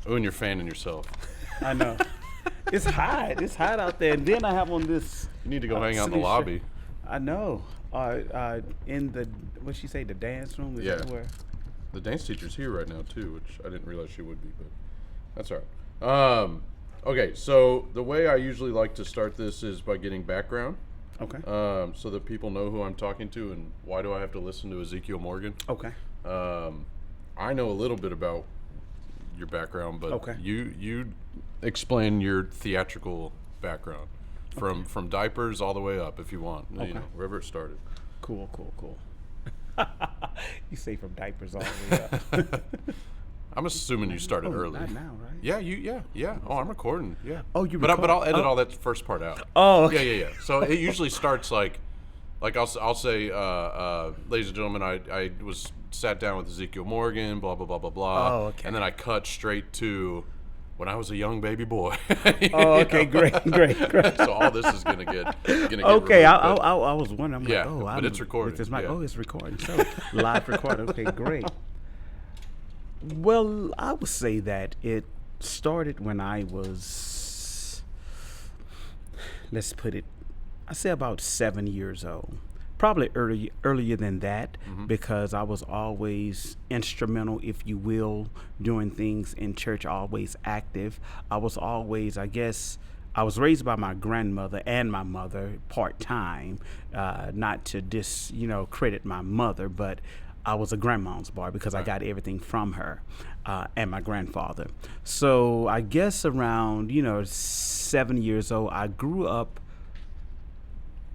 Oh, and you're fanning yourself. I know. It's hot. It's hot out there. And then I have on this. You need to go hang out in the sleeve shirt. lobby. I know. In the what'd she say? The dance room. Is that where? The dance teacher's here right now too, which I didn't realize she would be, but that's all right. Okay, so the way I usually like to start this is by getting background. Okay. So that people know who I'm talking to and why do I have to listen to Ezekiel Morgan. Okay. I know a little bit about your background, but Okay. you explain your theatrical background from diapers all the way up if you want, Okay. wherever it started. Cool. You say from diapers all the way up. I'm assuming you started early. Not now, right? Yeah. Oh, I'm recording. Yeah. Oh, you But I'll edit oh. all that first part out. Oh, okay. Yeah. So it usually starts like I'll say, ladies and gentlemen, I was sat down with Ezekiel Morgan, blah blah blah blah blah. Oh, okay. And then I cut straight to when I was a young baby boy. Oh, okay, great. So all this is gonna get Okay, removed, but- I was wondering. I'm Yeah, like, but it's recorded, It's like, yeah. it's recording. So live recording. Okay, great. Well, I would say that it started when I was, let's put it, I say about 7 years old. Probably earlier than that, because I was always instrumental, if you will, doing things in church, always active. I was always, I guess, I was raised by my grandmother and my mother part-time, not to credit my mother, but I was a grandma's boy because I got everything from her and my grandfather. So I guess around, 7 years old, I grew up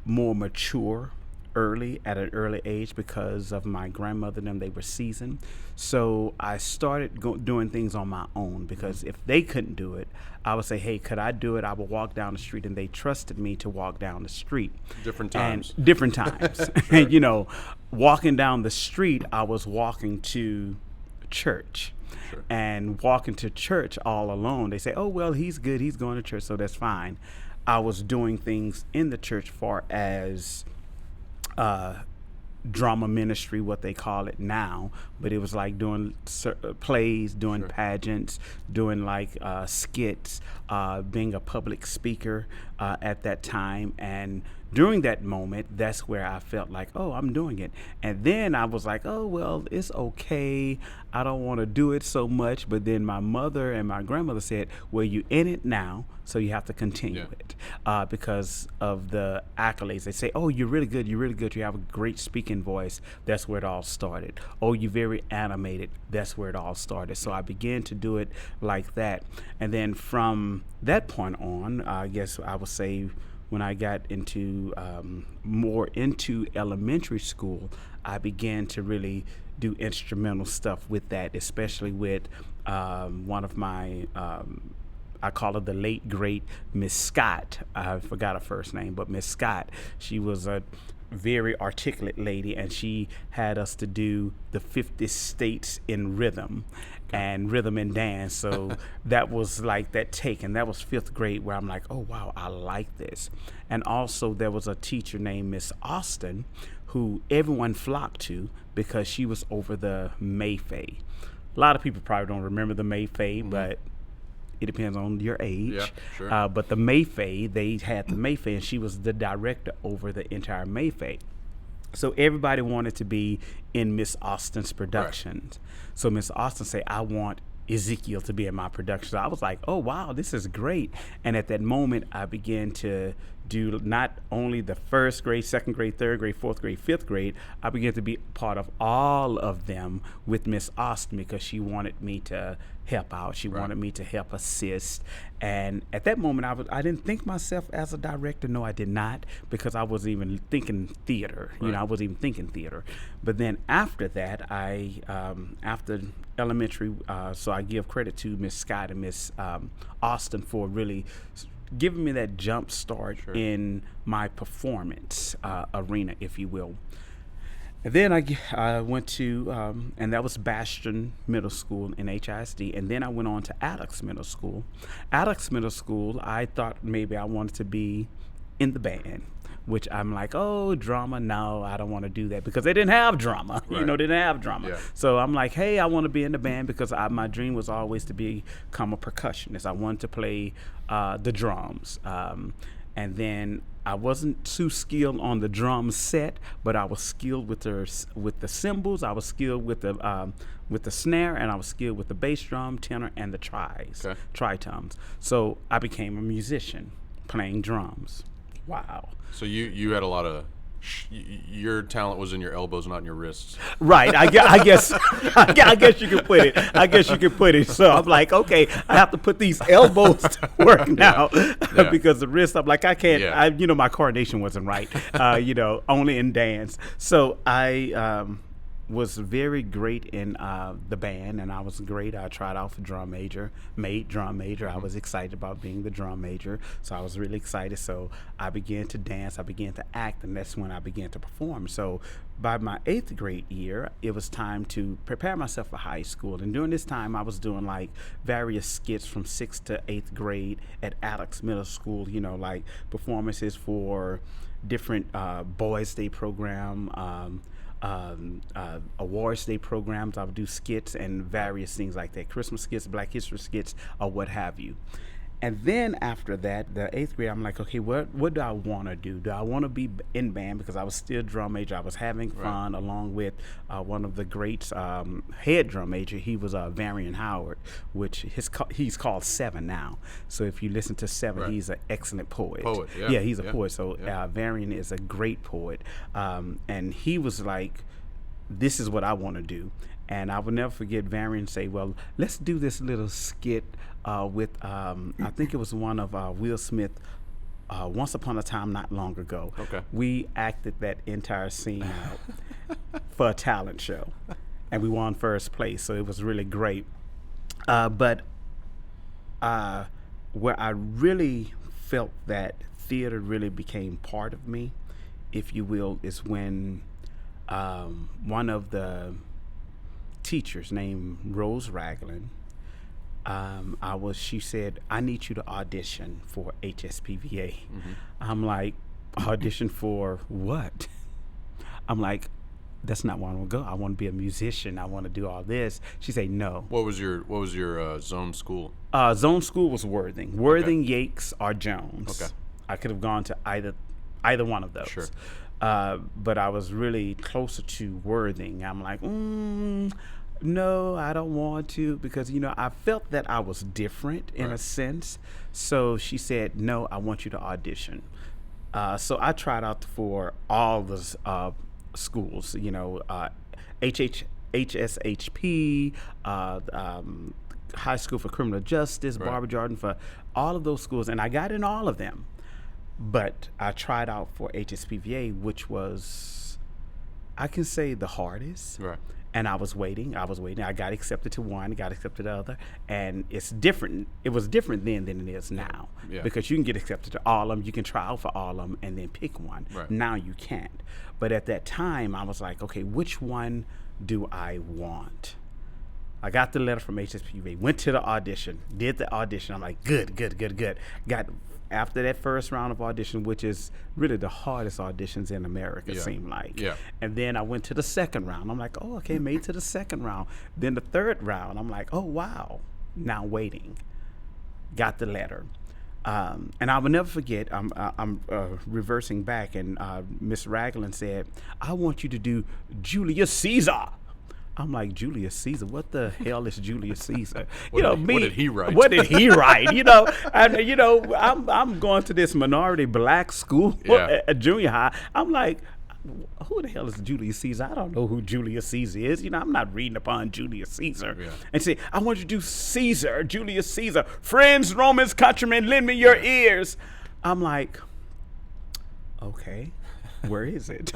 more mature at an early age because of my grandmother and them. They were seasoned. So I started doing things on my own because if they couldn't do it, I would say, hey, could I do it? I would walk down the street, and they trusted me to walk down the street. Different times. And different times. And, walking down the street, I was walking to church. Sure. And walking to church all alone, they say, oh, well, he's good. He's going to church, so that's fine. I was doing things in the church far as drama ministry, what they call it now, but it was like doing plays, doing pageants, doing like skits, being a public speaker at that time. And during that moment, that's where I felt like, oh, I'm doing it. And then I was like, oh, well, it's okay. I don't want to do it so much. But then my mother and my grandmother said, well, you're in it now, so you have to continue it because of the accolades. They say, oh, you're really good. You have a great speaking voice. That's where it all started. Oh, you're very animated. That's where it all started. So I began to do it like that. And then from that point on, I guess I would say when I got into more into elementary school, I began to really do instrumental stuff with that, especially with one of my I call her the late great Miss Scott. I forgot her first name, but Miss Scott. She was a very articulate lady, and she had us to do the 50 states in rhythm and dance. So that was like that take, and that was 5th grade, where I'm like, oh wow, I like this. And also there was a teacher named Miss Austin who everyone flocked to because she was over the Mayfay. A lot of people probably don't remember the Mayfay, but it depends on your age. Yeah, sure. But the Mayfay, they had the Mayfay, and she was the director over the entire Mayfay. So everybody wanted to be in Miss Austin's productions. Right. So Miss Austin said, I want Ezekiel to be in my production. So I was like, oh, wow, this is great. And at that moment, I began to do not only the 1st grade, 2nd grade, 3rd grade, 4th grade, 5th grade. I began to be part of all of them with Miss Austin because she wanted me to help out. She wanted me to help assist. And at that moment, I didn't think myself as a director. No, I did not, because I wasn't even thinking theater. I wasn't even thinking theater. But then after that, after elementary, so I give credit to Miss Scott and Miss Austin for really giving me that jump start in my performance arena, if you will. And then I went to, and that was Bastion Middle School in HISD, and then I went on to Addox Middle School. Addox Middle School, I thought maybe I wanted to be in the band, which I'm like, oh, drama, no, I don't want to do that because they didn't have drama. Right. They didn't have drama. Yeah. So I'm like, hey, I want to be in the band because my dream was always to become a percussionist. I wanted to play the drums. And then I wasn't too skilled on the drum set, but I was skilled with the cymbals. I was skilled with the snare, and I was skilled with the bass drum, tenor, and the tritones. So I became a musician playing drums. Wow. So you had a lot of your talent was in your elbows, not in your wrists. Right. I guess you could put it. So I'm like, okay, I have to put these elbows to work now because the wrist, I'm like, I can't. Yeah. My coordination wasn't right. Only in dance. So I was very great in the band, and I was great. I tried out for drum major. I was excited about being the drum major, so I was really excited. So I began to dance, I began to act, and that's when I began to perform. So by my 8th grade year, it was time to prepare myself for high school. And during this time, I was doing like various skits from 6th to 8th grade at Alex Middle School, like performances for different Boys Day program, awards day programs. I would do skits and various things like that, Christmas skits, Black History skits, or what have you. And then after that, the 8th grade, I'm like, okay, what do I want to do? Do I want to be in band? Because I was still drum major. I was having fun along with one of the greats, head drum major. He was Varian Howard, which he's called Seven now. So if you listen to Seven, he's an excellent poet. Yeah, he's a poet. So Varian is a great poet. And he was like, this is what I want to do. And I will never forget Varian say, well, let's do this little skit with, I think it was one of Will Smith, Once Upon a Time Not Long Ago. Okay. We acted that entire scene out for a talent show, and we won first place, so it was really great. But where I really felt that theater really became part of me, if you will, is when one of the teachers named Rose Ragland, she said, I need you to audition for HSPVA. Mm-hmm. I'm like, audition for what? I'm like, that's not where I want to go. I want to be a musician. I want to do all this. She said, no. What was your zone school? Zone school was Worthing, Yates, or Jones. Okay. I could have gone to either one of those. Sure. But I was really closer to Worthing. I'm like, no, I don't want to, because, I felt that I was different in a sense. So she said, no, I want you to audition. So I tried out for all the schools, HSHP, High School for Criminal Justice, Barbara Jordan, for all of those schools, and I got in all of them. But I tried out for HSPVA, which was, I can say, the hardest. Right. And I was waiting. I got accepted to one, got accepted to the other. And it's different. It was different then than it is now. Yeah. Because you can get accepted to all of them. You can try out for all of them and then pick one. Right. Now you can't. But at that time, I was like, okay, which one do I want? I got the letter from HSPV, went to the audition, did the audition. I'm like, good. Got after that first round of audition, which is really the hardest auditions in America, seemed like. Yeah. And then I went to the second round. I'm like, oh, okay, made to the second round. Then the third round, I'm like, oh, wow. Now waiting. Got the letter. And I will never forget, I'm reversing back, and Miss Ragland said, I want you to do Julius Caesar. I'm like, Julius Caesar? What the hell is Julius Caesar? What did he write? What did he write? I'm going to this minority black school at junior high. I'm like, who the hell is Julius Caesar? I don't know who Julius Caesar is. I'm not reading upon Julius Caesar. Yeah. And say, I want you to do Caesar, Julius Caesar. Friends, Romans, countrymen, lend me your ears. I'm like, okay. Where is it?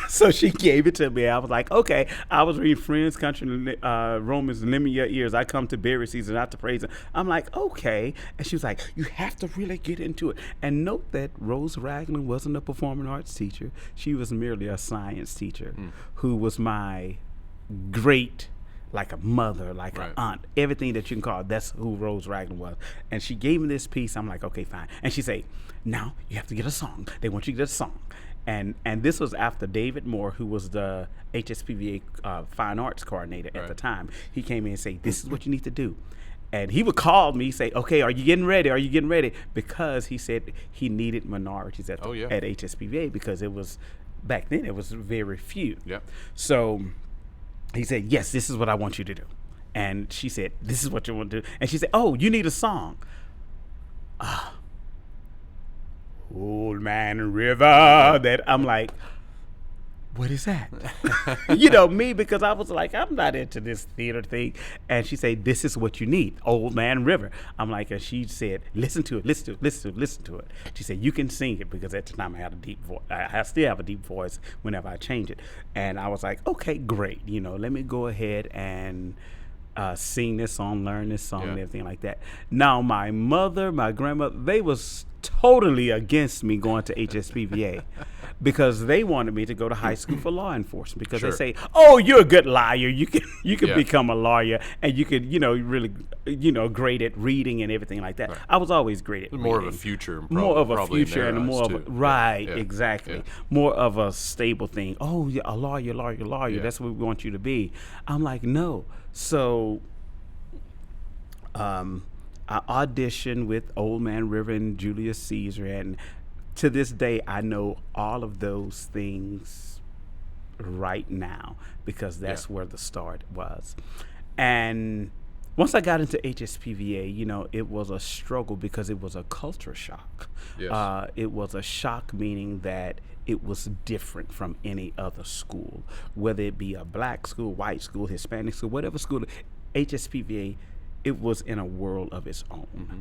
So she gave it to me. I was like, okay. I was reading Friends, Country, Romans, lend me your ears. I come to bury Caesar, not to praise him. I'm like, okay. And she was like, you have to really get into it. And note that Rose Ragland wasn't a performing arts teacher. She was merely a science teacher who was my great like a mother, like an aunt, everything that you can call. That's who Rose Ragland was. And she gave me this piece. I'm like, okay, fine. And she said, now you have to get a song. They want you to get a song. And this was after David Moore, who was the HSPVA Fine Arts Coordinator at the time. He came in and said, this is what you need to do. And he would call me, say, okay, are you getting ready? Are you getting ready? Because he said he needed minorities at HSPVA, because it was, back then, it was very few. Yeah. So he said, yes, this is what I want you to do. And she said, this is what you want to do. And she said, oh, you need a song. Old Man River. That I'm like, what is that? You know, me, because I was like, I'm not into this theater thing. And she said, this is what you need, Old Man River. I'm like, and she said, listen to it, listen to it, listen to it, listen to it. She said, you can sing it, because at the time I had a deep voice. I still have a deep voice whenever I change it. And I was like, okay, great. You know, let me go ahead and sing this song, learn this song, and everything like that. Now, my mother, my grandmother, they was totally against me going to HSPVA because they wanted me to go to high school for law enforcement, because they say, oh, you're a good liar. You can become a lawyer, and you could, you know, really, you know, great at reading and everything like that. I was always great at more reading. Of a future. More of a future and more of a, Yeah. exactly. Yeah. More of a stable thing. Oh, yeah, a lawyer. Yeah. That's what we want you to be. I'm like, no. So I auditioned with Old Man River and Julius Caesar, and to this day I know all of those things right now, because that's where the start was. And once I got into HSPVA, you know, it was a struggle, because it was a culture shock. Yes. It was a shock, meaning that it was different from any other school, whether it be a black school, white school, Hispanic school, whatever school. HSPVA, it was in a world of its own. Mm-hmm.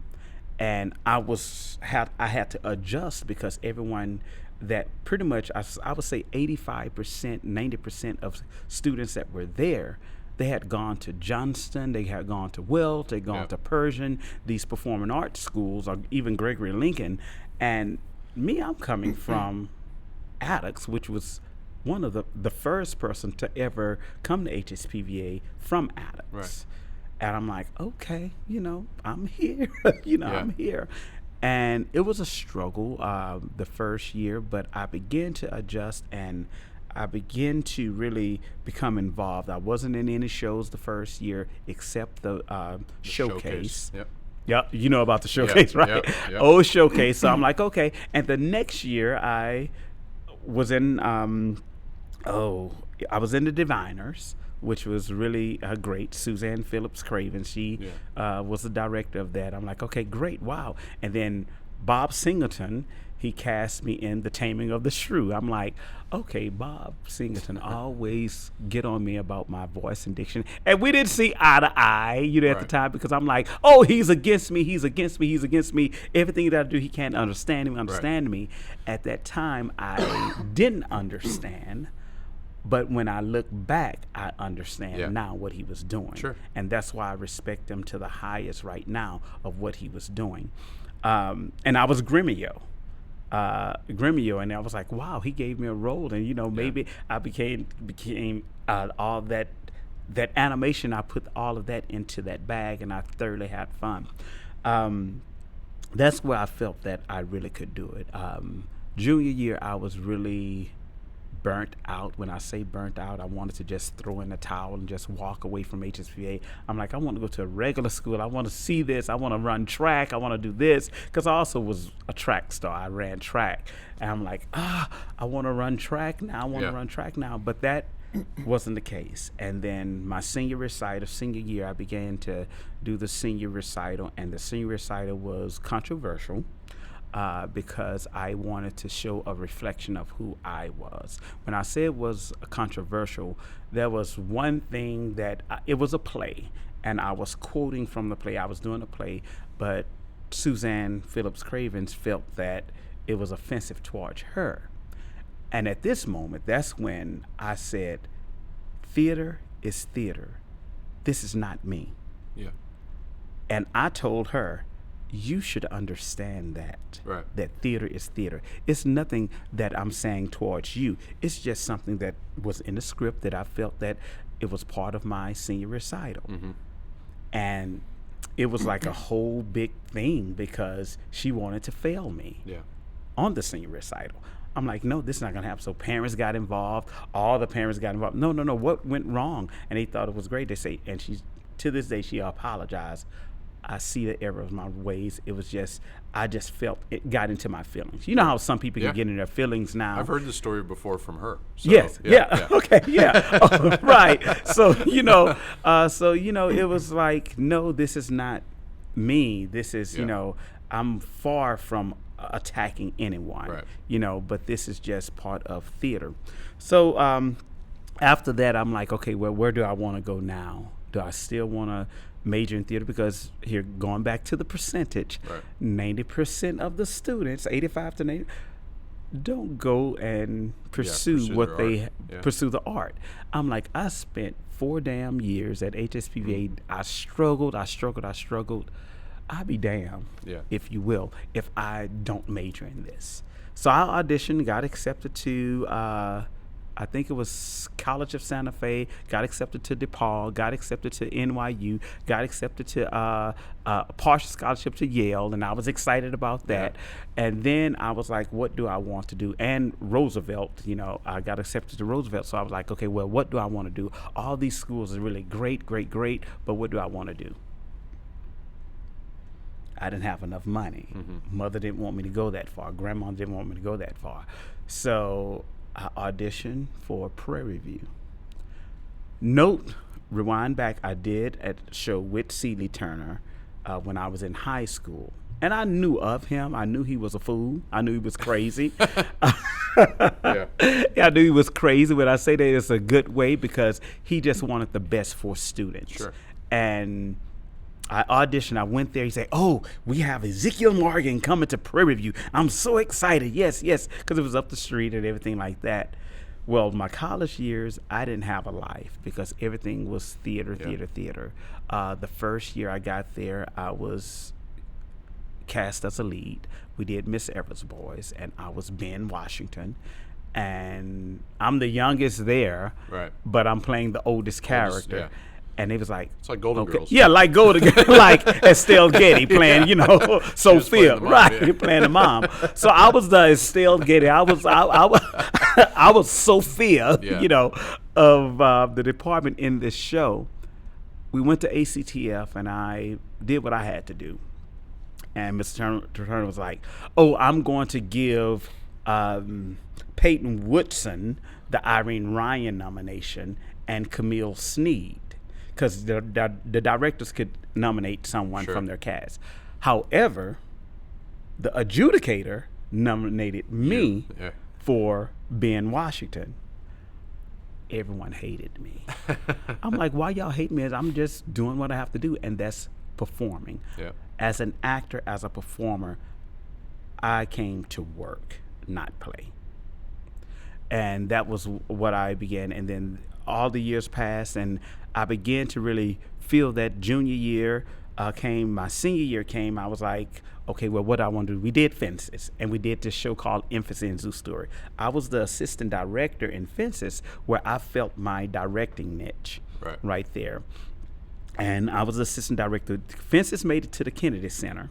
And I had to adjust, because everyone that pretty much, I would say 85%, 90% of students that were there, they had gone to Johnston, they had gone to Wells, they had gone to Pershing, these performing arts schools, or even Gregory Lincoln. And me, I'm coming from Attucks, which was one of the first person to ever come to HSPVA from Attucks. Right. And I'm like, okay, you know, I'm here. I'm here. And it was a struggle the first year, but I began to adjust, and I began to really become involved. I wasn't in any shows the first year except the showcase. Yep. Yeah, you know about the showcase, right? Yep. Oh, showcase. So I'm like, okay. And the next year I was in, I was in the Diviners, which was really great. Suzanne Phillips Craven, she was the director of that. I'm like, okay, great, wow. And then Bob Singleton, he cast me in The Taming of the Shrew. I'm like, okay, Bob Singleton always get on me about my voice and diction. And we didn't see eye to eye, you know, at the time, because I'm like, oh, he's against me. Everything that I do, he can't understand me. At that time, I didn't understand. But when I look back, I understand now what he was doing. Sure. And that's why I respect him to the highest right now of what he was doing. And I was Grimio, and I was like, wow, he gave me a role. And, you know, maybe I became all that animation. I put all of that into that bag, and I thoroughly had fun. That's where I felt that I really could do it. Junior year, I was really burnt out. When I say burnt out, I wanted to just throw in the towel and just walk away from HSPA. I'm like, I want to go to a regular school. I want to see this. I want to run track. I want to do this, because I also was a track star. I ran track, and I'm like, I want to run track now. But that wasn't the case. And then my senior year, I began to do the senior recital, and the senior recital was controversial. Because I wanted to show a reflection of who I was. When I say it was controversial, there was one thing that it was a play, and I was quoting from the play. I was doing a play, but Suzanne Phillips Craven felt that it was offensive towards her. And at this moment, that's when I said, theater is theater. This is not me. Yeah. And I told her, you should understand that theater is theater. It's nothing that I'm saying towards you. It's just something that was in the script that I felt that it was part of my senior recital. And it was like a whole big thing because she wanted to fail me on the senior recital. I'm like, no, this is not going to happen. So parents got involved. All the parents got involved. No. What went wrong? And they thought it was great. They say, and to this day, she apologized. I see the error of my ways. It was just, I just felt it got into my feelings. You know how some people can get in their feelings now. I've heard this story before from her. So, yes. Okay. Yeah. Oh, right. So, it was like, no, this is not me. This is, I'm far from attacking anyone, but this is just part of theater. So after that, I'm like, okay, well, where do I want to go now? Do I still want to major in theater? Because here, going back to the percentage, 90% of the students, 85 to 90, don't go and pursue what they pursue the art. I'm like, I spent 4 damn years at HSPVA. I struggled. I'll be damned, if you will, if I don't major in this. So I auditioned, got accepted to, I think it was College of Santa Fe, got accepted to DePaul, got accepted to NYU, got accepted to a partial scholarship to Yale, and I was excited about that. And then I was like, what do I want to do? And Roosevelt, I got accepted to Roosevelt, so I was like, okay, well, what do I want to do? All these schools are really great, but what do I want to do? I didn't have enough money. Mother didn't want me to go that far. Grandma didn't want me to go that far. So I auditioned for Prairie View. Rewind back, I did a show with Seeley Turner when I was in high school. And I knew of him. I knew he was a fool. I knew he was crazy. I knew he was crazy. When I say that, it's a good way because he just wanted the best for students. Sure. And I auditioned. I went there. He said, "Oh, we have Ezekiel Morgan coming to Prairie View. I'm so excited." Yes, because it was up the street and everything like that. Well, my college years, I didn't have a life because everything was theater. The first year I got there, I was cast as a lead. We did Miss Everett's Boys, and I was Ben Washington. And I'm the youngest there, but I'm playing the oldest character. And it was like, it's like Golden Girls. Yeah, like Golden Girls, like Estelle Getty playing, Sophia, playing the mom. So I was the Estelle Getty. I was Sophia, of the department in this show. We went to ACTF, and I did what I had to do. And Mr. Turner was like, "Oh, I'm going to give Peyton Woodson the Irene Ryan nomination and Camille Sneed." Because the directors could nominate someone from their cast. However, the adjudicator nominated me for Ben Washington. Everyone hated me. I'm like, why y'all hate me? I'm just doing what I have to do, and that's performing. As an actor, as a performer, I came to work, not play. And that was what I began. And then all the years passed, and I began to really feel that junior year came, my senior year came. I was like, okay, well, what do I want to do? We did Fences, and we did this show called Infancy and Zoo Story. I was the assistant director in Fences, where I felt my directing niche right there. And I was the assistant director. Fences made it to the Kennedy Center.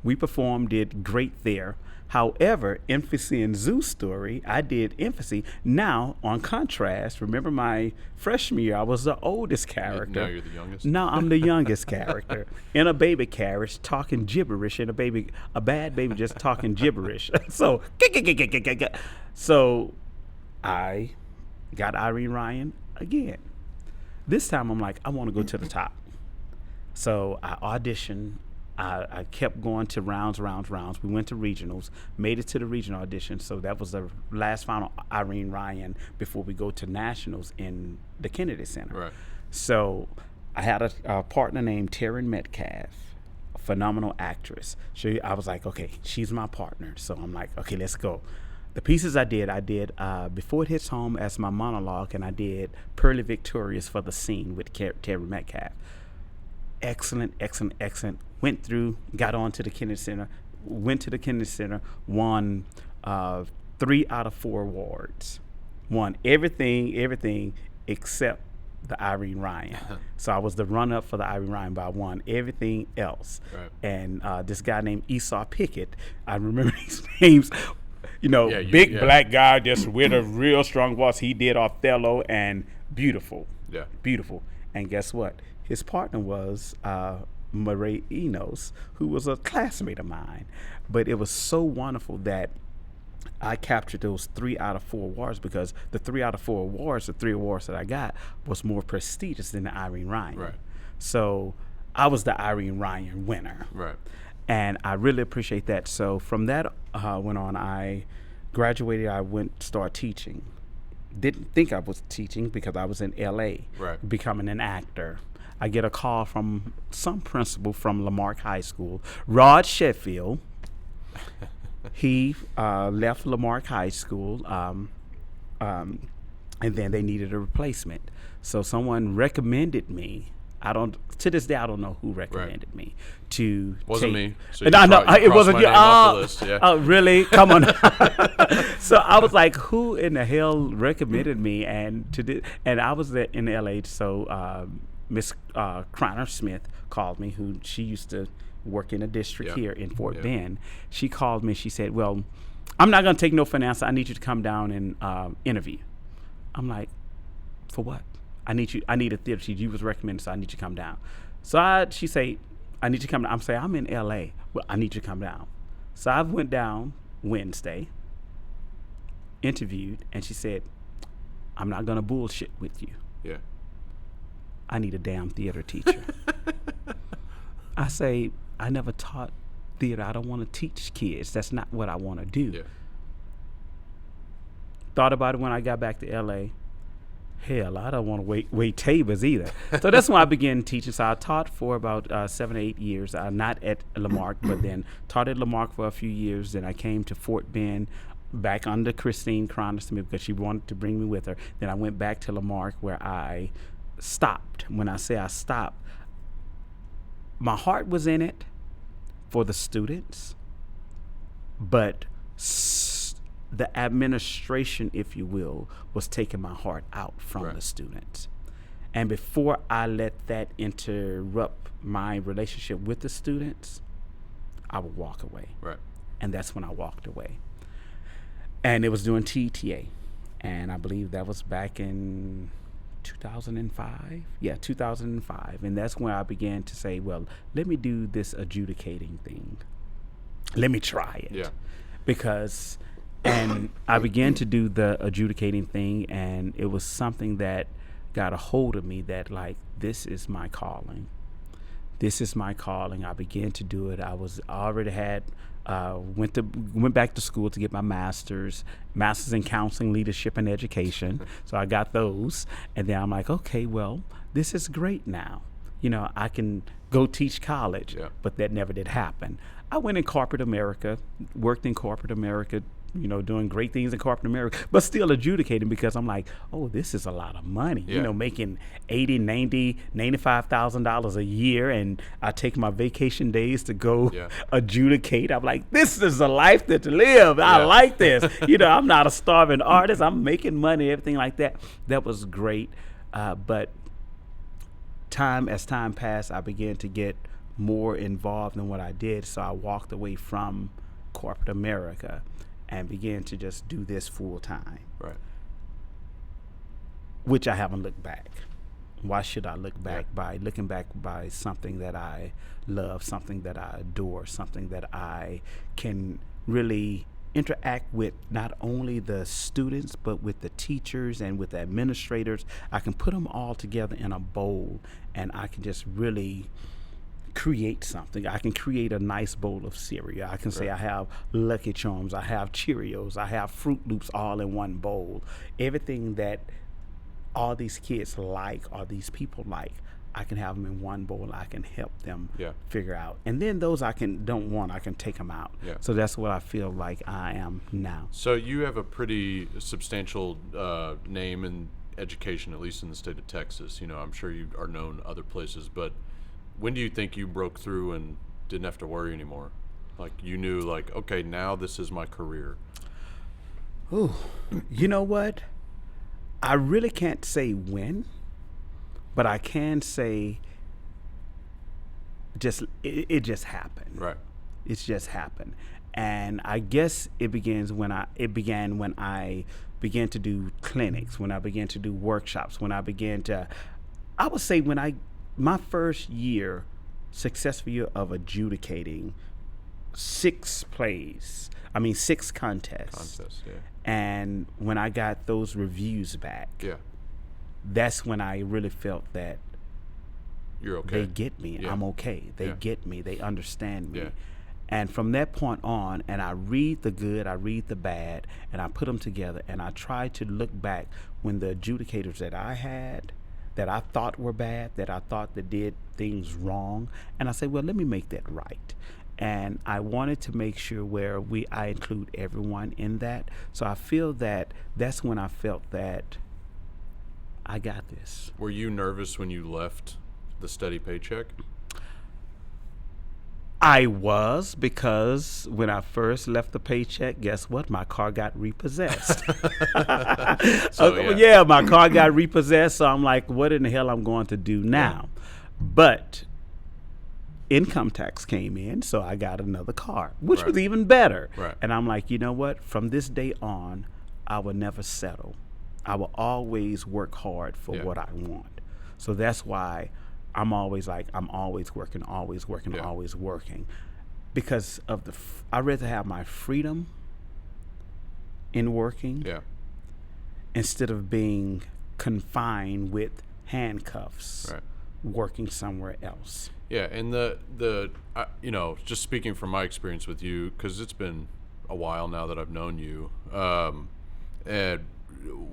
We performed, did great there. However, Infancy and Zoo Story, I did Infancy. Now, on contrast, remember my freshman year, I was the oldest character. Now you're the youngest? Now I'm the youngest character in a baby carriage talking gibberish, and a bad baby just talking gibberish. So I got Irene Ryan again. This time I'm like, I want to go to the top. So I auditioned. I kept going to rounds. We went to regionals, made it to the regional audition. So that was the last final Irene Ryan before we go to nationals in the Kennedy Center. So I had a partner named Taryn Metcalf, a phenomenal actress. I was like, okay, she's my partner. So I'm like, okay, let's go. The pieces I did Before It Hits Home as my monologue, and I did Pearly Victorious for the scene with Taryn Metcalf. Excellent. Went through, got on to the Kennedy Center, won 3 out of 4 awards. Won everything except the Irene Ryan. So I was the runner-up for the Irene Ryan, but I won everything else. Right. And this guy named Esau Pickett, I remember his names. Yeah, Big black guy just with a real strong voice. He did Othello and beautiful. Yeah. Beautiful. And guess what? His partner was Murray Enos, who was a classmate of mine. But it was so wonderful that I captured those 3 out of 4 awards, because the 3 out of 4 awards, the 3 awards that I got, was more prestigious than the Irene Ryan. Right. So I was the Irene Ryan winner. Right. And I really appreciate that. So from that went on, I graduated. I started teaching. Didn't think I was teaching because I was in L.A. Right. becoming an actor. I get a call from some principal from Lamarck High School, Rod Sheffield. He left Lamarck High School, and then they needed a replacement. So someone recommended me. To this day, I don't know who recommended me to. Wasn't take, me. So and I know it wasn't my you. name off the list, yeah. Oh, really? Come on. So I was like, who in the hell recommended me? And and I was in LA. So Miss Croner Smith called me, who she used to work in a district here in Fort Bend. She called me. She said, well, I'm not going to take no for an answer. I need you to come down and interview. I'm like, for what? I need a theater teacher. You was recommended, so I need you to come down. So she say, I need you to come down. I'm saying, I'm in LA. Well, I need you to come down. So I went down Wednesday, interviewed, and she said, I'm not going to bullshit with you. Yeah. I need a damn theater teacher. I say, I never taught theater. I don't want to teach kids. That's not what I want to do. Yeah. Thought about it when I got back to LA. Hell, I don't want to wait tables either. So that's when I began teaching. So I taught for about 7 or 8 years. Not at Lamarck, but then taught at Lamarck for a few years. Then I came to Fort Bend, back under Christine Croner Smith, because she wanted to bring me with her. Then I went back to Lamarck, where I stopped. When I say I stopped, my heart was in it for the students, but the administration, if you will, was taking my heart out from the students. And before I let that interrupt my relationship with the students, I would walk away. Right. And that's when I walked away. And it was doing TTA. And I believe that was back in 2005. Yeah, 2005. And that's when I began to say, well, let me do this adjudicating thing. Let me try it. Yeah. Because... and I began to do the adjudicating thing, and it was something that got a hold of me, that like, this is my calling. This is my calling. I began to do it. I already had went back to school to get my master's in counseling, leadership, and education. So I got those, and then I'm like, okay, well, this is great now. I can go teach college, but that never did happen. I went in corporate America, worked in corporate America, doing great things in corporate America, but still adjudicating, because I'm like, oh, this is a lot of money, making $80,000, $90,000, $95,000 a year, and I take my vacation days to go adjudicate. I'm like, this is a life to live. I like this. I'm not a starving artist. I'm making money, everything like that. That was great. But as time passed, I began to get more involved in what I did, so I walked away from corporate America and began to just do this full time. Right. Which I haven't looked back. Why should I look back? By looking back by something that I love, something that I adore, something that I can really interact with, not only the students, but with the teachers and with the administrators. I can put them all together in a bowl, and I can just really create something. I can create a nice bowl of cereal. I can say I have Lucky Charms, I have Cheerios, I have Fruit Loops, all in one bowl. Everything that all these kids like, or these people like, I can have them in one bowl. I can help them figure out. And then those I can take them out. Yeah. So that's what I feel like I am now. So you have a pretty substantial name in education, at least in the state of Texas. I'm sure you are known other places, but when do you think you broke through and didn't have to worry anymore? Like, you knew, like, okay, now this is my career. Ooh, you know what? I really can't say when, but I can say it just happened. Right. It's just happened. And I guess it began when I began to do clinics, when I began to do workshops, when I began to, I would say my first year, successful year of adjudicating 6 contests. Yeah. And when I got those reviews back, Yeah. that's when I really felt that You're okay. they get me. Yeah. I'm okay. They Yeah. get me. They understand me. Yeah. And from that point on, and I read the good, I read the bad, and I put them together, and I try to look back when the adjudicators that I had, that I thought were bad, that I thought that did things wrong, and I say, well, let me make that right. And I wanted to make sure where I include everyone in that. So I feel that that's when I felt that I got this. Were you nervous when you left the steady paycheck? I was, because when I first left the paycheck, guess what? My car got repossessed. So, my car got repossessed. So I'm like, what in the hell I'm going to do now? But income tax came in, so I got another car, which was even better. Right. And I'm like, you know what? From this day on, I will never settle. I will always work hard for what I want. So that's why I'm always working, Yeah. always working, because of I'd rather have my freedom in working instead of being confined with handcuffs, working somewhere else. Yeah, and just speaking from my experience with you, because it's been a while now that I've known you, and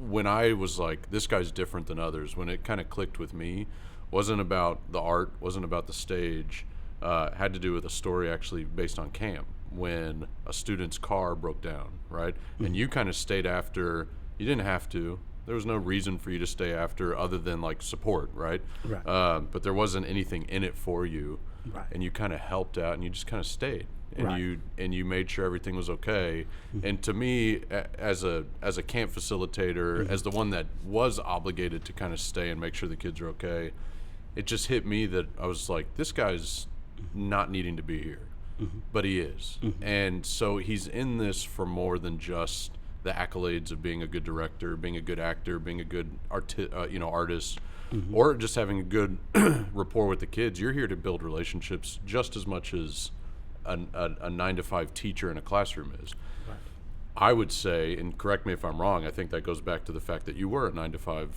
when I was like, this guy's different than others, when it kind of clicked with me, wasn't about the art, wasn't about the stage, had to do with a story actually based on camp, when a student's car broke down, right? Mm-hmm. And you kind of stayed after. You didn't have to. There was no reason for you to stay after other than like support, right? Right. But there wasn't anything in it for you, right. And you kind of helped out, and you just kind of stayed, and right. you made sure everything was okay. Mm-hmm. And to me, as a camp facilitator, mm-hmm. as the one that was obligated to kind of stay and make sure the kids are okay, it just hit me that I was like, this guy's not needing to be here, mm-hmm. but he is, mm-hmm. and so he's in this for more than just the accolades of being a good director, being a good actor, being a good artist, mm-hmm. or just having a good rapport with the kids. You're here to build relationships just as much as a 9-to-5 teacher in a classroom is. Right. I would say, and correct me if I'm wrong, I think that goes back to the fact that you were a 9-to-5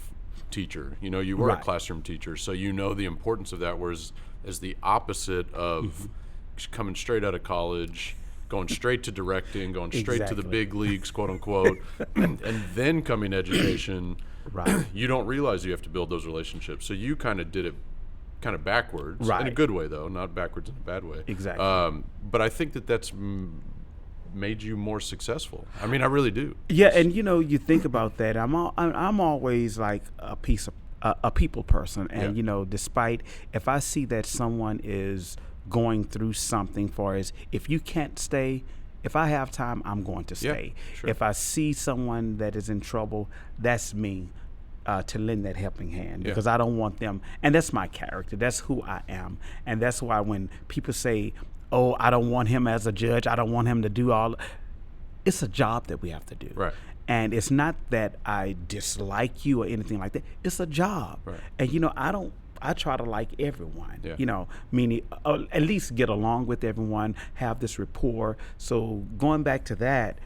teacher. You know, you were right. a classroom teacher, so you know the importance of that, whereas as the opposite of mm-hmm. coming straight out of college, going straight to directing, going straight to the big leagues, quote unquote, and then coming to education, right. you don't realize you have to build those relationships. So you kind of did it kind of backwards, right. in a good way though, not backwards in a bad way. Exactly. But I think that's made you more successful. I mean, I really do. Yeah, and you think about that. I'm always like a people person, and despite if I see that someone is going through something, for as if you can't stay, if I have time, I'm going to stay. Yeah, sure. If I see someone that is in trouble, that's me to lend that helping hand, because I don't want them, and that's my character, that's who I am. And that's why when people say, oh, I don't want him as a judge, I don't want him to do all, it's a job that we have to do. Right. And it's not that I dislike you or anything like that. It's a job. Right. And I try to like everyone, yeah. Meaning at least get along with everyone, have this rapport. So going back to that,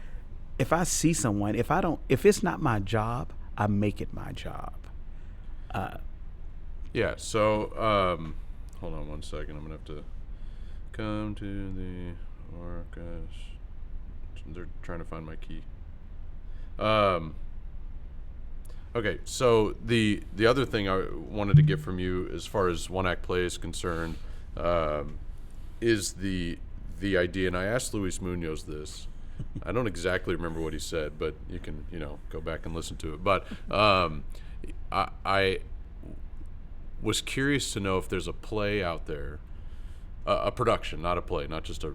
if I see someone, if it's not my job, I make it my job. Yeah. So hold on one second. I'm gonna have to come to the orchestra. They're trying to find my key. Okay, so the other thing I wanted to get from you, as far as one-act play is concerned, is the idea, and I asked Luis Munoz this. I don't exactly remember what he said, but you can go back and listen to it. But I was curious to know if there's a play out there, a production, not a play, not just a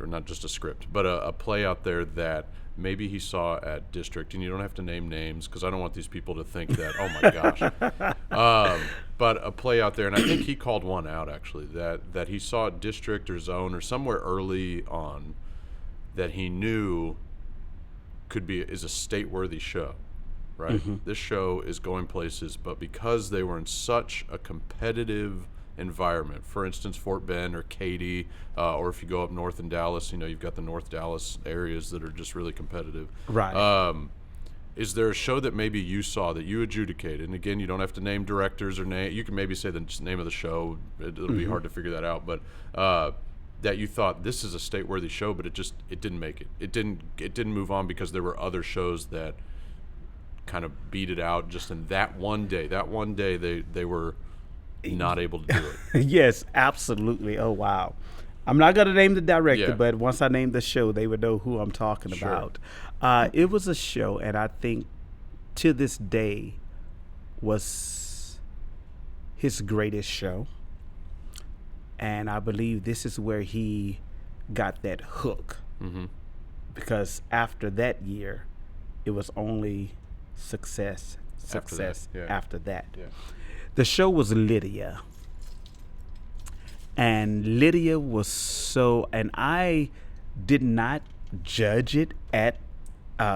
or not just a script, but a play out there that maybe he saw at District, and you don't have to name names because I don't want these people to think that, oh my gosh. But a play out there, and I think he called one out actually, that he saw at District or Zone or somewhere early on that he knew is a state-worthy show, right? Mm-hmm. This show is going places, but because they were in such a competitive environment, for instance, Fort Bend or Katy, or if you go up north in Dallas, you've got the North Dallas areas that are just really competitive. Right. Is there a show that maybe you saw that you adjudicated? And again, you don't have to name directors or name. You can maybe say the name of the show. It'll be hard to figure that out. But that you thought this is a state-worthy show, but it didn't make it. It didn't move on because there were other shows that kind of beat it out just in that one day. That one day they were not able to do it. Yes, absolutely. Oh, wow. I'm not going to name the director, but once I name the show, they would know who I'm talking about. It was a show, and I think to this day was his greatest show. And I believe this is where he got that hook. Mm-hmm. Because after that year, it was only success after that. Yeah. The show was Lydia. And Lydia was and I did not judge it at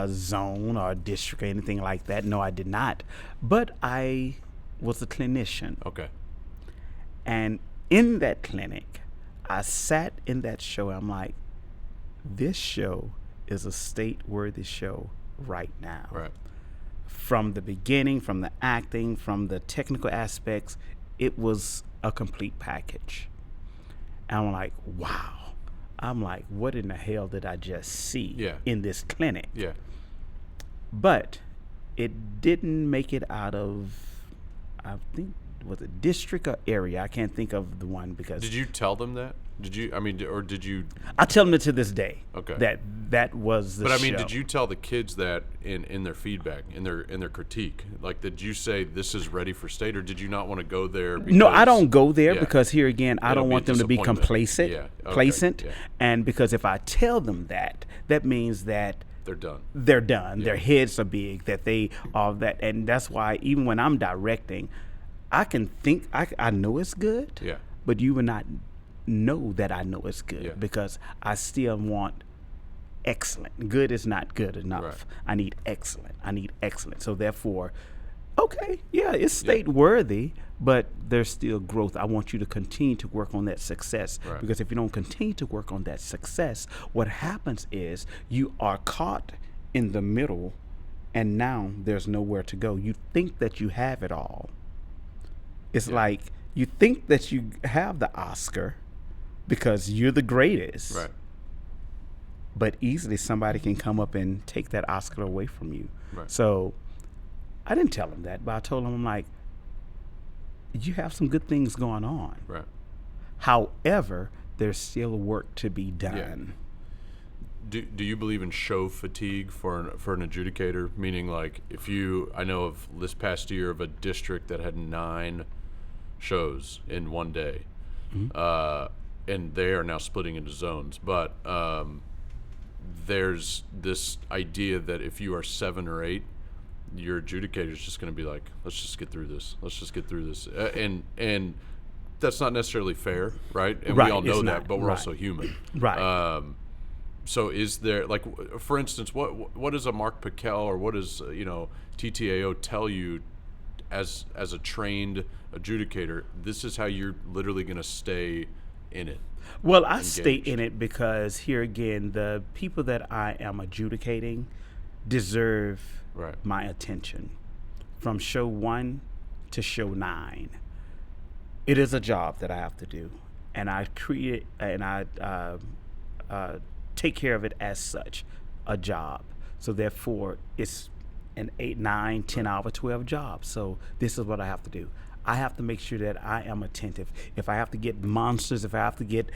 Zone or District or anything like that. No, I did not. But I was a clinician. Okay. And in that clinic, I sat in that show. I'm like, this show is a state-worthy show right now. Right. From the beginning, from the acting, from the technical aspects, it was a complete package. And I'm like, wow. I'm like, what in the hell did I just see in this clinic? Yeah. But it didn't make it out of, I think, was it District or area? I can't think of the one because. Did you tell them that? Did you? I mean, or did you? I tell them to this day. Okay. That was the show. But I mean, did you tell the kids that in their feedback, in their critique? Like, did you say this is ready for state, or did you not want to go there? No, I don't go there because here again, I don't want them to be complacent. Yeah. And because if I tell them that means that they're done. They're done. Yeah. Their heads are big. That they all that, and that's why even when I'm directing, I can think I know it's good. Yeah. But you will not know that I know it's good because I still want excellent. Good is not good enough. Right. I need excellent. So therefore, okay, it's state worthy, but there's still growth. I want you to continue to work on that success because if you don't continue to work on that success, what happens is you are caught in the middle and now there's nowhere to go. You think that you have it all. It's like you think that you have the Oscar because you're the greatest. Right. But easily somebody can come up and take that Oscar away from you. Right. So I didn't tell him that, but I told him, I'm like, you have some good things going on. Right. However, there's still work to be done. Yeah. Do you believe in show fatigue for an adjudicator? Meaning, like, I know of this past year of a district that had 9 shows in one day, and they are now splitting into zones. But there's this idea that if you are 7 or 8, your adjudicator is just going to be like, let's just get through this. And that's not necessarily fair, right? And we all know that, but we're also human. Right. So is there, like, for instance, what does a Mark Piquel or what does TTAO tell you as a trained adjudicator? This is how you're literally going to stay in it. Well, I stay in it because here again, the people that I am adjudicating deserve my attention. From show 1 to show 9, it is a job that I have to do, and I create and I take care of it as such, a job. So therefore, it's an 8, 9, 10 hour, 12 job. So this is what I have to do. I have to make sure that I am attentive. If I have to get monsters, if I have to get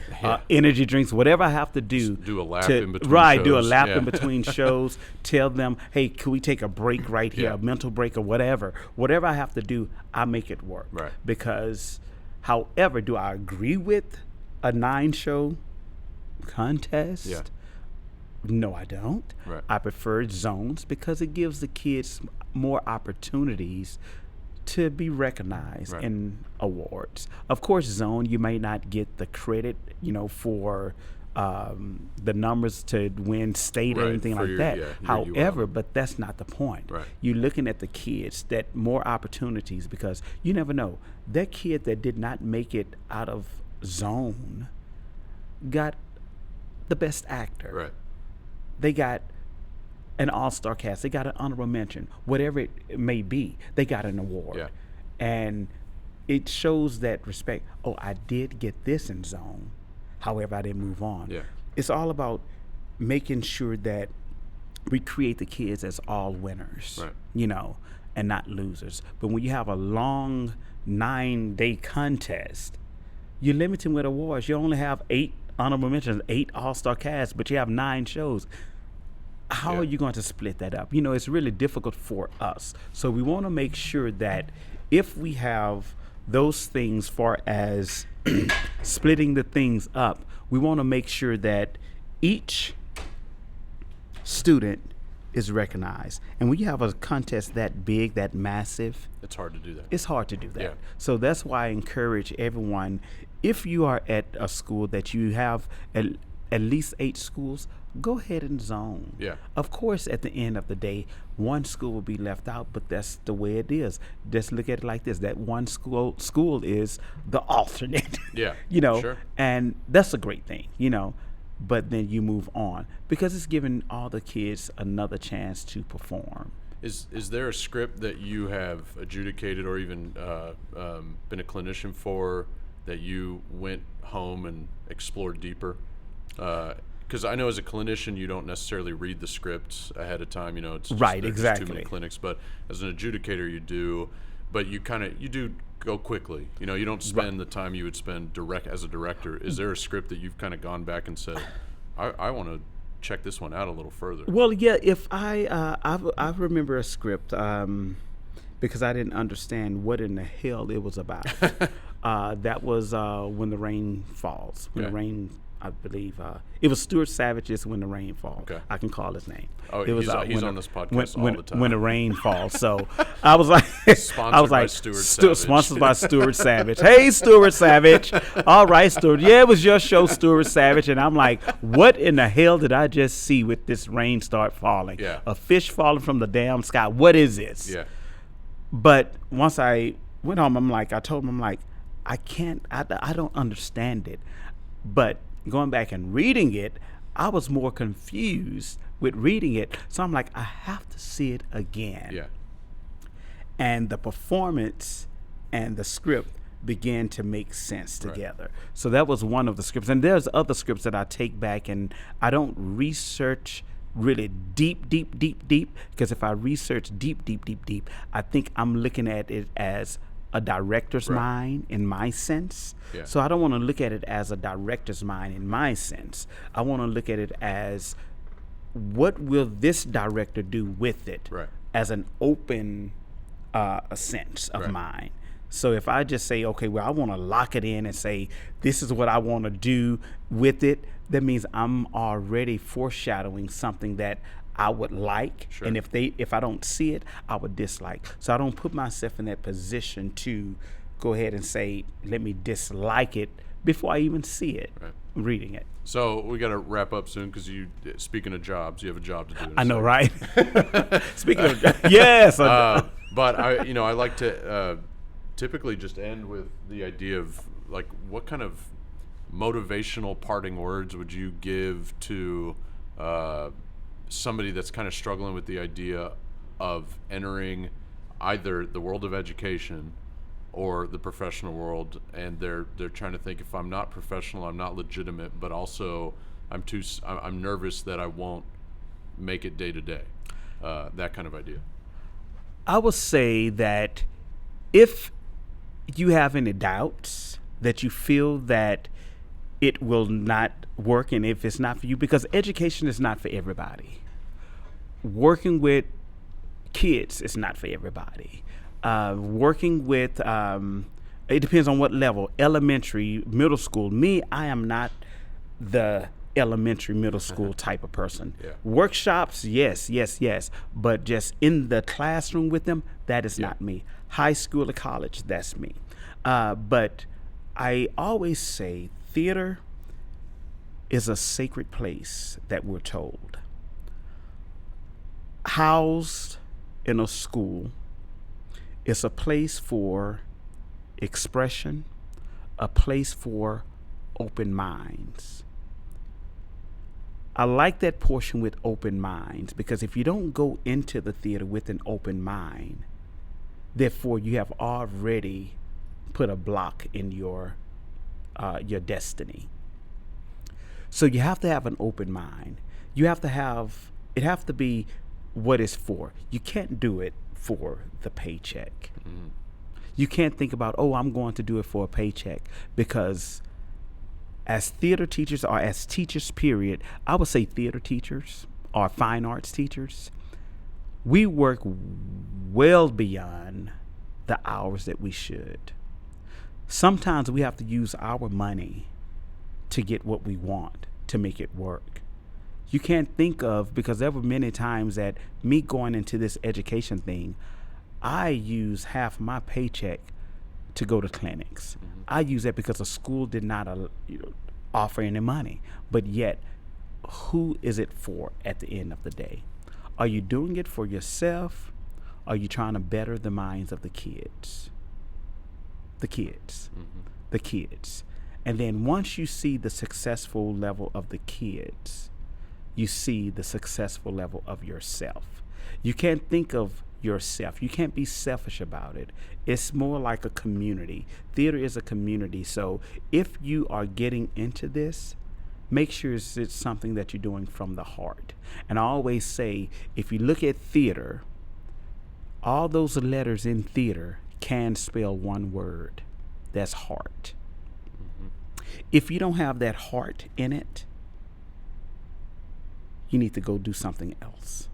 energy drinks, whatever I have to do. Just do a lap in between shows. Do a lap in between shows. Tell them, hey, can we take a break right here, a mental break or whatever. Whatever I have to do, I make it work. Right. Because, however, do I agree with a 9 show contest. Yeah. No, I don't. Right. I prefer zones because it gives the kids more opportunities to be recognized Right. in awards. Of course, zone, you may not get the credit, for the numbers to win state or Right, anything for like your- that. yeah, your However, UL. but that's not the point. Right. You're looking at the kids that more opportunities because you never know. That kid that did not make it out of zone got the best actor. Right. They got an all-star cast. They got an honorable mention. Whatever it may be, they got an award. Yeah. And it shows that respect. Oh, I did get this in zone. However, I didn't move on. Yeah. It's all about making sure that we create the kids as all winners, Right. And not losers. But when you have a long 9-day contest, you're limiting with awards. You only have 8 honorable mentions, 8 all-star casts, but you have 9 shows. How Yeah. are you going to split that up? It's really difficult for us. So we want to make sure that if we have those things far as splitting the things up, we want to make sure that each student is recognized. And when you have a contest that big, that massive, It's hard to do that. it's hard to do that. Yeah. So that's why I encourage everyone, if you are at a school that you have at least 8 schools, go ahead and zone. Yeah. Of course, at the end of the day, one school will be left out, but that's the way it is. Just look at it like this: that one school is the alternate. Yeah. Sure. And that's a great thing, But then you move on because it's giving all the kids another chance to perform. Is there a script that you have adjudicated or even been a clinician for that you went home and explored deeper? Because I know as a clinician, you don't necessarily read the scripts ahead of time. It's just, Right, there's just too exactly. many clinics. But as an adjudicator, you do. But you do go quickly. You don't spend the time you would spend as a director. Is there a script that you've kind of gone back and said, I want to check this one out a little further? Well, yeah. If I remember a script because I didn't understand what in the hell it was about. That was When the Rain Falls. When the Okay. rain, I believe it was Stuart Savage's When the Rain Falls. Okay. I can call his name. Oh, it was, he's when on the- this podcast all the time. When the Rain Falls. So I was like, Sponsored by Stuart Savage. Sponsored by Stuart Savage. Hey, Stuart Savage. All right, Stuart. Yeah, it was your show, Stuart Savage. And I'm like, what in the hell did I just see with this rain start falling? Yeah. A fish falling from the damn sky. What is this? Yeah. But once I went home, I told him, I don't understand it. But going back and reading it, I was more confused with reading it. So I'm like, I have to see it again. Yeah. And the performance and the script began to make sense together. So that was one of the scripts. And there's other scripts that I take back and I don't research really deep, because if I research deep, I think I'm looking at it as a director's mind in my sense. Yeah. So I don't want to look at it as a director's mind in my sense. I want to look at it as what will this director do with it as an open sense of mine. So if I just say, okay, well, I want to lock it in and say, this is what I want to do with it, that means I'm already foreshadowing something that I would like. Sure. And if I don't see it, I would dislike. So I don't put myself in that position to go ahead and say, let me dislike it before I even see it, reading it. So we got to wrap up soon because speaking of jobs, you have a job to do. I know, right? Speaking of, yes. But I like to typically just end with the idea of like, what kind of motivational parting words would you give to somebody that's kind of struggling with the idea of entering either the world of education or the professional world, and they're trying to think, if I'm not professional, I'm not legitimate, but also I'm nervous that I won't make it day to day. That kind of idea. I will say that if you have any doubts, that you feel that it will not work, and if it's not for you, because education is not for everybody. Working with kids is not for everybody. Working with, it depends on what level, elementary, middle school. Me, I am not the elementary, middle school type of person. Yeah. Workshops, yes, yes, yes. But just in the classroom with them, that is not me. High school or college, that's me. But I always say theater is a sacred place that we're told. Housed in a school, it's a place for expression, a place for open minds. I like that portion with open minds, because if you don't go into the theater with an open mind, therefore you have already put a block in your destiny. So you have to have an open mind. It have to be what it's for. You can't do it for the paycheck. Mm. You can't think about, oh, I'm going to do it for a paycheck, because as theater teachers, or as teachers, period, I would say theater teachers or fine arts teachers, we work well beyond the hours that we should. Sometimes we have to use our money to get what we want, to make it work. You can't think of, because there were many times that me going into this education thing, I use half my paycheck to go to clinics. Mm-hmm. I use that because the school did not offer any money. But yet, who is it for at the end of the day? Are you doing it for yourself? Are you trying to better the minds of the kids? The kids. Mm-hmm. The kids. And then once you see the successful level of the kids, you see the successful level of yourself. You can't think of yourself. You can't be selfish about it. It's more like a community. Theater is a community. So if you are getting into this, make sure it's something that you're doing from the heart. And I always say, if you look at theater, all those letters in theater can spell one word. That's heart. Mm-hmm. If you don't have that heart in it, you need to go do something else.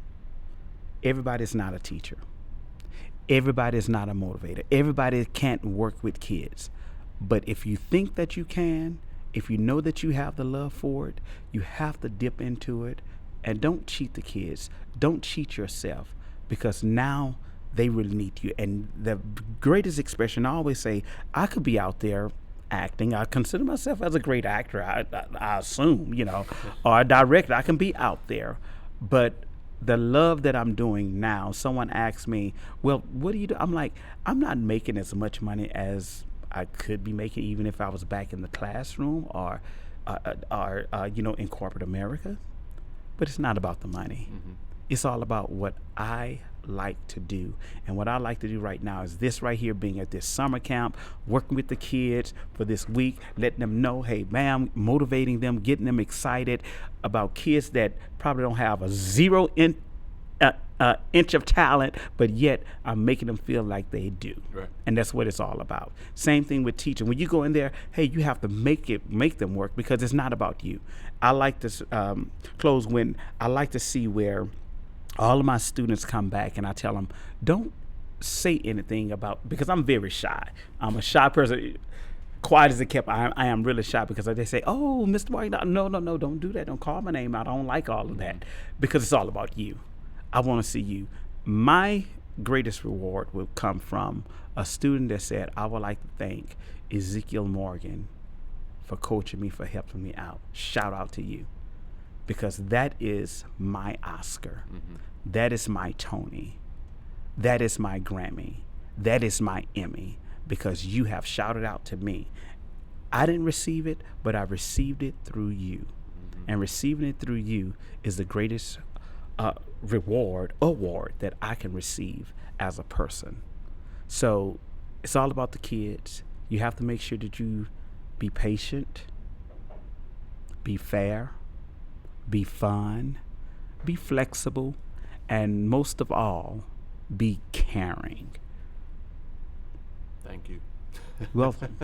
Everybody's not a teacher. Everybody's not a motivator. Everybody can't work with kids. But if you think that you can, if you know that you have the love for it, you have to dip into it. And don't cheat the kids. Don't cheat yourself, because now they really need you. And the greatest expression, I always say, I could be out there acting. I consider myself as a great actor, I assume, or a director. I can be out there. But the love that I'm doing now, someone asks me, well, what do you do? I'm like, I'm not making as much money as I could be making, even if I was back in the classroom or in corporate America. But it's not about the money. Mm-hmm. It's all about what I like to do. And what I like to do right now is this right here, being at this summer camp, working with the kids for this week, letting them know, hey, man, motivating them, getting them excited about kids that probably don't have a zero inch of talent, but yet I'm making them feel like they do. Right. And that's what it's all about. Same thing with teaching. When you go in there, hey, you have to make them work, because it's not about you. I like to close when I like to see where all of my students come back and I tell them, don't say anything about, because I'm very shy. I'm a shy person. Quiet as it kept, I am really shy, because they say, oh, Mr. White, no, don't do that. Don't call my name out. I don't like all of that, because it's all about you. I want to see you. My greatest reward will come from a student that said, I would like to thank Ezekiel Morgan for coaching me, for helping me out. Shout out to you. Because that is my Oscar. Mm-hmm. That is my Tony. That is my Grammy. That is my Emmy, because you have shouted out to me. I didn't receive it, but I received it through you. Mm-hmm. And receiving it through you is the greatest award that I can receive as a person. So it's all about the kids. You have to make sure that you be patient, be fair, be fun, be flexible, and most of all, be caring. Thank you. Welcome.